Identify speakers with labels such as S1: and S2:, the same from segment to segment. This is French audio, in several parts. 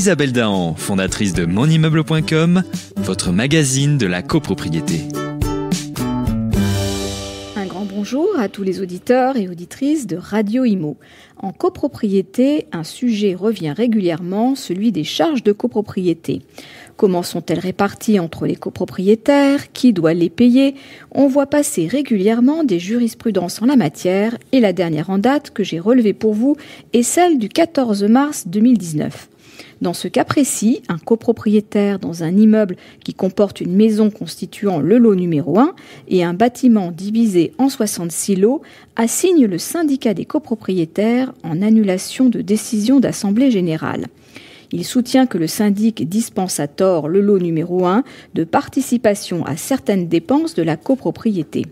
S1: Isabelle Dahan, fondatrice de monimmeuble.com, votre magazine de la copropriété.
S2: Un grand bonjour à tous les auditeurs et auditrices de Radio Imo. En copropriété, un sujet revient régulièrement, celui des charges de copropriété. Comment sont-elles réparties entre les copropriétaires? Qui doit les payer? On voit passer régulièrement des jurisprudences en la matière et la dernière en date que j'ai relevée pour vous est celle du 14 mars 2019. Dans ce cas précis, un copropriétaire dans un immeuble qui comporte une maison constituant le lot numéro 1 et un bâtiment divisé en 66 lots assigne le syndicat des copropriétaires en annulation de décision d'assemblée générale. Il soutient que le syndic dispense à tort le lot numéro 1 de participation à certaines dépenses de la copropriété.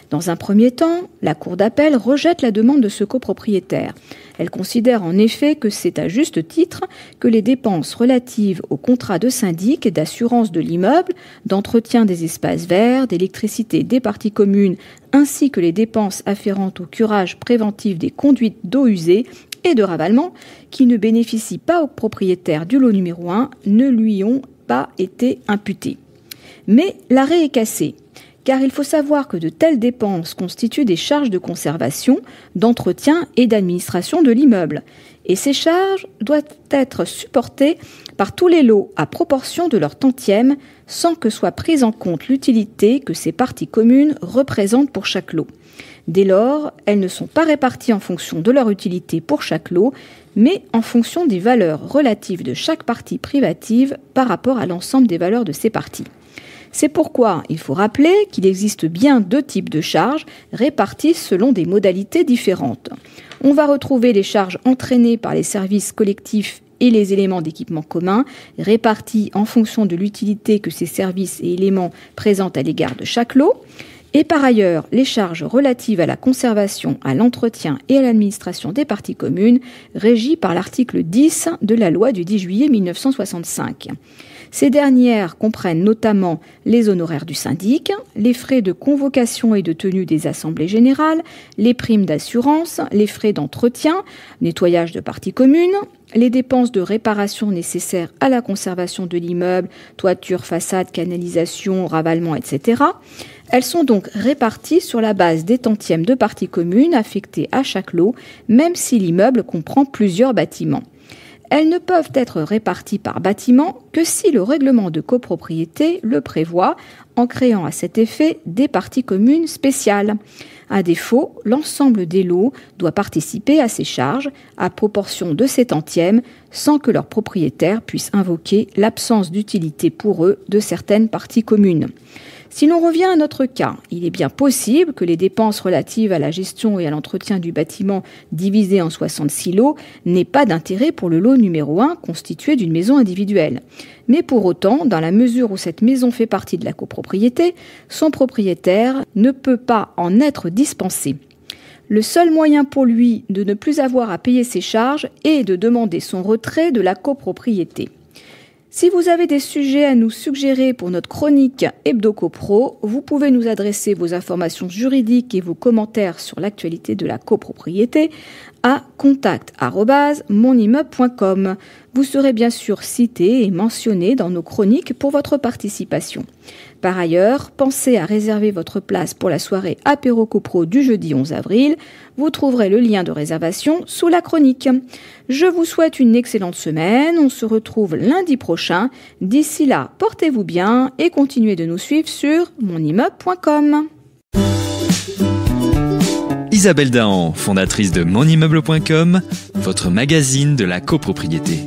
S2: Dans un premier temps, la Cour d'appel rejette la demande de ce copropriétaire. Elle considère en effet que c'est à juste titre que les dépenses relatives au contrat de syndic, d'assurance de l'immeuble, d'entretien des espaces verts, d'électricité des parties communes, ainsi que les dépenses afférentes au curage préventif des conduites d'eau usée et de ravalement, qui ne bénéficient pas au propriétaire du lot numéro 1, ne lui ont pas été imputées. Mais l'arrêt est cassé. Car il faut savoir que de telles dépenses constituent des charges de conservation, d'entretien et d'administration de l'immeuble. Et ces charges doivent être supportées par tous les lots à proportion de leur tantième, sans que soit prise en compte l'utilité que ces parties communes représentent pour chaque lot. Dès lors, elles ne sont pas réparties en fonction de leur utilité pour chaque lot, mais en fonction des valeurs relatives de chaque partie privative par rapport à l'ensemble des valeurs de ces parties. C'est pourquoi il faut rappeler qu'il existe bien deux types de charges réparties selon des modalités différentes. On va retrouver les charges entraînées par les services collectifs et les éléments d'équipement commun, répartis en fonction de l'utilité que ces services et éléments présentent à l'égard de chaque lot. Et par ailleurs, les charges relatives à la conservation, à l'entretien et à l'administration des parties communes, régies par l'article 10 de la loi du 10 juillet 1965. Ces dernières comprennent notamment les honoraires du syndic, les frais de convocation et de tenue des assemblées générales, les primes d'assurance, les frais d'entretien, nettoyage de parties communes, les dépenses de réparation nécessaires à la conservation de l'immeuble, toiture, façade, canalisation, ravalement, etc. Elles sont donc réparties sur la base des tantièmes de parties communes affectées à chaque lot, même si l'immeuble comprend plusieurs bâtiments. Elles ne peuvent être réparties par bâtiment que si le règlement de copropriété le prévoit, en créant à cet effet des parties communes spéciales. À défaut, l'ensemble des lots doit participer à ces charges à proportion de ces tantièmes sans que leur propriétaire puisse invoquer l'absence d'utilité pour eux de certaines parties communes. Si l'on revient à notre cas, il est bien possible que les dépenses relatives à la gestion et à l'entretien du bâtiment divisé en 66 lots n'aient pas d'intérêt pour le lot numéro 1 constitué d'une maison individuelle. Mais pour autant, dans la mesure où cette maison fait partie de la copropriété, son propriétaire ne peut pas en être dispensé. Le seul moyen pour lui de ne plus avoir à payer ses charges est de demander son retrait de la copropriété. Si vous avez des sujets à nous suggérer pour notre chronique HebdoCopro, vous pouvez nous adresser vos informations juridiques et vos commentaires sur l'actualité de la copropriété à contact@monimmeuble.com. Vous serez bien sûr cité et mentionné dans nos chroniques pour votre participation. Par ailleurs, pensez à réserver votre place pour la soirée Apéro Copro du jeudi 11 avril. Vous trouverez le lien de réservation sous la chronique. Je vous souhaite une excellente semaine. On se retrouve lundi prochain. D'ici là, portez-vous bien et continuez de nous suivre sur monimmeuble.com.
S1: Isabelle Dahan, fondatrice de monimmeuble.com, votre magazine de la copropriété.